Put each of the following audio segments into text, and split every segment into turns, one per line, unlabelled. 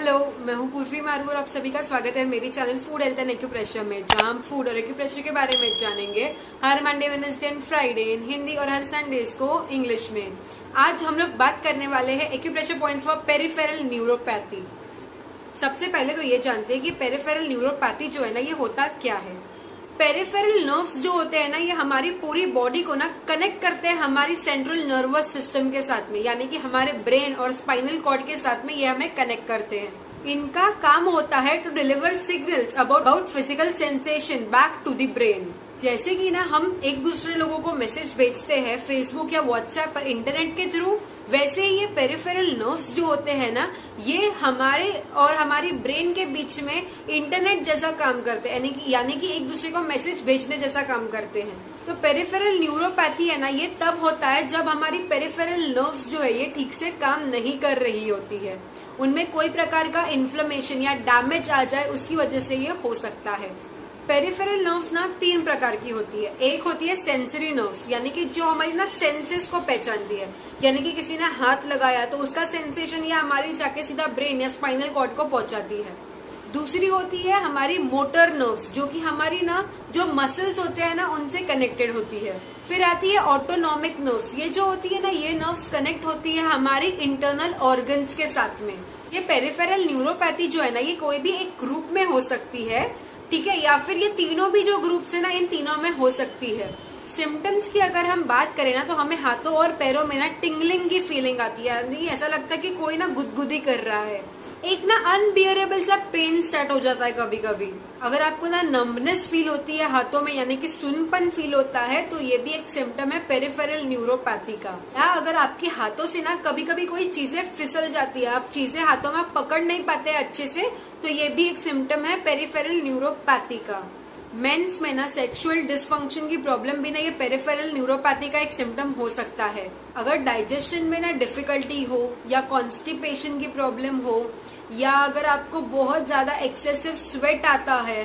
Hello, मैं हूँ पूर्वी मारू और आप सभी का स्वागत है मेरी channel food health and acupressure में, जहाँ हम फूड और एक्यूप्रेशर के बारे में जानेंगे हर मंडे, वेडनेसडे एंड फ्राइडे इन हिंदी और हर संडेज को इंग्लिश में। आज हम लोग बात करने वाले हैं acupressure points for peripheral neuropathy. सबसे पहले तो ये जानते हैं कि पेरिफेरल न्यूरोपैथी जो है ना, ये होता क्या है। पेरिफेरल नर्व्स जो होते हैं ना, ये हमारी पूरी बॉडी को ना कनेक्ट करते हैं हमारी सेंट्रल नर्वस सिस्टम के साथ में, यानी कि हमारे ब्रेन और स्पाइनल कॉर्ड के साथ में ये हमें कनेक्ट करते हैं। इनका काम होता है to deliver signals about physical sensation back to the brain. जैसे कि ना हम एक दूसरे लोगों को मैसेज भेजते हैं फेसबुक या व्हाट्सएप पर इंटरनेट के थ्रू, वैसे ही ये पेरिफेरल नर्व्स जो होते हैं ना, ये हमारे और हमारी ब्रेन के बीच में इंटरनेट जैसा काम करते हैं, यानी कि एक दूसरे को मैसेज भेजने जैसा काम करते हैं। तो पेरिफेरल न्यूरोपैथी है ना, ये तब होता है जब हमारी पेरिफेरल नर्व्स जो है ये ठीक से काम नहीं कर रही होती है, उनमें कोई प्रकार का इन्फ्लेमेशन या डैमेज आ जाए, उसकी वजह से ये हो सकता है। पेरिफेरल नर्व्स ना 3 प्रकार की होती है। एक होती है सेंसरी नर्व्स, यानी कि जो हमारी ना सेंसेस को पहचानती है, यानी कि किसी ने हाथ लगाया तो उसका सेंसेशन या हमारी जाके सीधा ब्रेन या स्पाइनल कॉर्ड को पहुंचाती है। दूसरी होती है हमारी मोटर नर्व्स, जो कि हमारी ना जो मसल्स होते हैं ना, उनसे कनेक्टेड होती है। फिर आती है ऑटोनॉमिक नर्व्स, ये जो होती है ना, ये नर्व्स कनेक्ट होती है हमारी इंटरनल ऑर्गन्स के साथ में। ये पेरिफेरल न्यूरोपैथी जो है ना, ये कोई भी एक ग्रुप में हो सकती है, ठीक है, या फिर ये तीनों भी जो ग्रुप्स है ना, इन तीनों में हो सकती है। सिम्टम्स की अगर हम बात करें ना, तो हमें हाथों और पैरों में ना टिंगलिंग की फीलिंग आती है, यानी ऐसा लगता है कि कोई ना गुदगुदी कर रहा है। एक ना अनबियरेबल सा पेन सेट हो जाता है कभी कभी। अगर आपको ना नंबनेस फील होती है हाथों में, यानी कि सुनपन फील होता है, तो ये भी एक सिम्टम है पेरिफेरल न्यूरोपैथी का। या अगर आपके हाथों से ना कभी कभी कोई चीजें फिसल जाती है, आप चीजें हाथों में पकड़ नहीं पाते अच्छे से, तो ये भी एक सिम्टम है पेरिफेरल न्यूरोपैथी का। मेंस में ना सेक्सुअल डिसफंक्शन की प्रॉब्लम भी ना, ये पेरिफेरल न्यूरोपैथी का एक सिम्टम हो सकता है। अगर डाइजेशन में ना डिफिकल्टी हो, या कॉन्स्टिपेशन की प्रॉब्लम हो, या अगर आपको बहुत ज्यादा एक्सेसिव स्वेट आता है,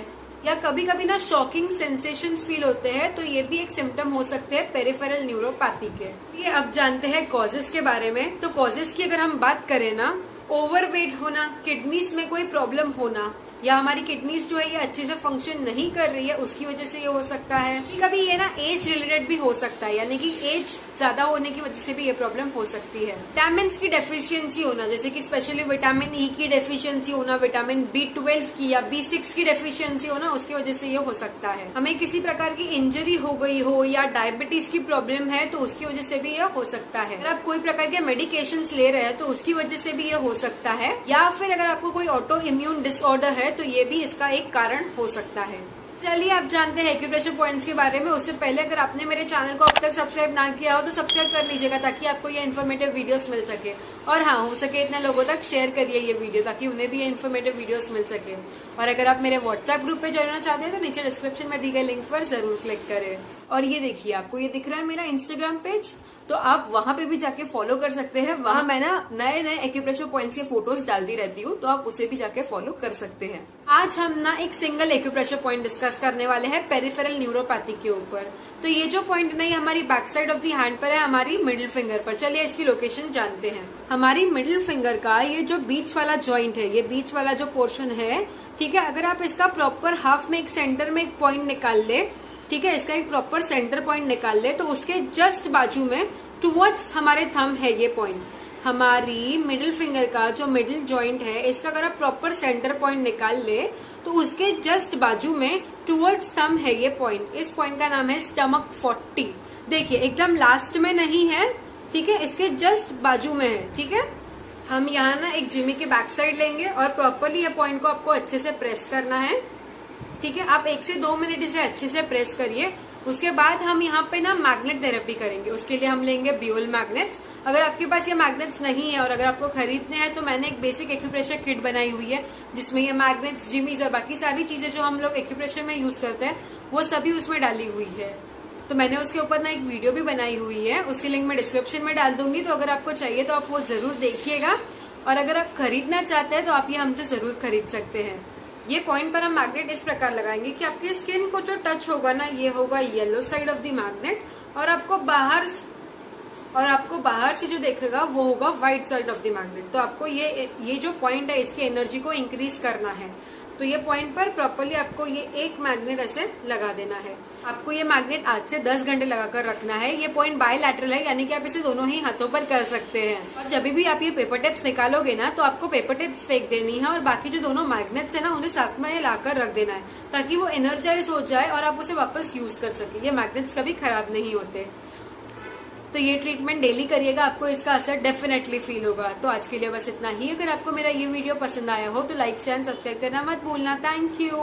या कभी कभी ना शॉकिंग सेंसेशंस फील होते हैं, तो ये भी एक सिम्टम हो सकते हैं पेरिफेरल न्यूरोपैथी के। ये अब जानते हैं कॉजेस के बारे में। तो कॉजेस की अगर हम बात करें ना, ओवरवेट होना, किडनीज में कोई प्रॉब्लम होना, या हमारी किडनीज जो है ये अच्छे से फंक्शन नहीं कर रही है, उसकी वजह से ये हो सकता है। कभी ये ना एज रिलेटेड भी हो सकता है, यानी कि एज ज्यादा होने की वजह से भी ये प्रॉब्लम हो सकती है। विटामिन की डेफिशिएंसी होना, जैसे कि स्पेशली विटामिन ई की डेफिशिएंसी होना, विटामिन B12 की या B6 की डेफिशिएंसी होना, उसकी वजह से ये हो सकता है। हमें किसी प्रकार की इंजरी हो गई हो, या डायबिटीज की प्रॉब्लम है, तो उसकी वजह से भी ये हो सकता है। अगर आप कोई प्रकार के मेडिकेशन ले रहे हैं, तो उसकी वजह से भी ये हो सकता है। या फिर अगर आपको कोई ऑटो इम्यून डिसऑर्डर है, तो ये भी इसका एक कारण हो सकता है। चलिए आप जानते हैं एक्यूप्रेशर पॉइंट्स के बारे में। उससे पहले अगर आपने मेरे चैनल को अब तक सब्सक्राइब ना किया हो, तो सब्सक्राइब कर लीजिएगा, ताकि आपको ये इन्फॉर्मेटिव वीडियोस मिल सके। और हाँ, हो सके इतने लोगों तक शेयर करिए ये वीडियो, ताकि उन्हें भी ये इन्फॉर्मेटिव वीडियोस मिल सके। और अगर आप मेरे व्हाट्सएप ग्रुप पे ज्वाइन होना चाहते हैं, तो नीचे डिस्क्रिप्शन में दी गई लिंक पर जरूर क्लिक करें। और ये देखिए, आपको ये दिख रहा है मेरा इंस्टाग्राम पेज, तो आप वहां पे भी जाके फॉलो कर सकते हैं। वहां मैं ना नए नए एक्यूप्रेशर पॉइंट्स के फोटोज डालती रहती हूँ, तो आप उसे भी जाके फॉलो कर सकते हैं। आज हम ना एक सिंगल एक्यूप्रेशर पॉइंट डिस्कस करने वाले हैं पेरिफेरल न्यूरोपैथी के ऊपर। तो ये जो पॉइंट ना, ये हमारी back side of the hand पर है, हमारी मिडिल फिंगर पर। चलिए इसकी लोकेशन जानते हैं। हमारी मिडिल फिंगर का ये जो बीच वाला ज्वाइंट है, ये बीच वाला जो पोर्शन है, ठीक है, अगर आप इसका प्रॉपर हाफ में एक सेंटर में एक पॉइंट निकाल ले, ठीक है, इसका एक प्रॉपर सेंटर पॉइंट निकाल ले, तो उसके जस्ट बाजू में टुवर्ड्स हमारे थंब है ये पॉइंट। हमारी मिडिल फिंगर का जो मिडिल जॉइंट है, इसका अगर आप प्रॉपर सेंटर पॉइंट निकाल ले, तो उसके जस्ट बाजू में टुवर्ड्स थंब है ये पॉइंट। इस पॉइंट का नाम है स्टमक 40। देखिए एकदम लास्ट में नहीं है, ठीक है, इसके जस्ट बाजू में है। ठीक है, हम यहाँ ना एक जिमी के बैक साइड लेंगे और प्रॉपरली ये पॉइंट को आपको अच्छे से प्रेस करना है। ठीक है, आप 1 से 2 मिनट इसे अच्छे से प्रेस करिए। उसके बाद हम यहाँ पे ना मैग्नेट थेरेपी करेंगे। उसके लिए हम लेंगे ब्यूल मैग्नेट्स। अगर आपके पास ये मैग्नेट्स नहीं है और अगर आपको खरीदने हैं, तो मैंने एक बेसिक एक्यूप्रेशर किट बनाई हुई है, जिसमें ये मैग्नेट्स, जिमीज और बाकी सारी चीजें जो हम लोग एक्यूप्रेशर में यूज करते हैं, वो सभी उसमें डाली हुई है। तो मैंने उसके ऊपर ना एक वीडियो भी बनाई हुई है, उसकी लिंक मैं डिस्क्रिप्शन में डाल दूंगी। तो अगर आपको चाहिए तो आप वो जरूर देखिएगा। और अगर आप खरीदना चाहते हैं, तो आप ये हमसे जरूर खरीद सकते हैं। ये पॉइंट पर हम मैग्नेट इस प्रकार लगाएंगे कि आपकी स्किन को जो टच होगा ना, ये होगा yellow side of the magnet, और आपको बाहर और आपको बाहर से जो देखेगा वो होगा white side of the magnet. तो आपको ये जो पॉइंट है इसकी एनर्जी को इंक्रीज करना है। तो ये पॉइंट पर प्रॉपरली आपको ये एक मैग्नेट ऐसे लगा देना है। आपको ये मैग्नेट 8 से 10 घंटे लगाकर रखना है। ये पॉइंट बायलैटरल है, यानी कि आप इसे दोनों ही हाथों पर कर सकते हैं। और जब भी आप ये पेपर टिप्स निकालोगे ना तो आपको पेपर टिप्स फेंक देनी है और बाकी जो दोनों मैग्नेट्स है ना उन्हें साथ में लाकर रख देना है, ताकि वो एनर्जाइज हो जाए और आप उसे वापस यूज कर सके। ये मैग्नेट्स कभी खराब नहीं होते। तो ये ट्रीटमेंट डेली करिएगा, आपको इसका असर डेफिनेटली फील होगा। तो आज के लिए बस इतना ही। अगर आपको मेरा ये वीडियो पसंद आया हो तो लाइक शेयर सब्सक्राइब करना मत भूलना। Thank you.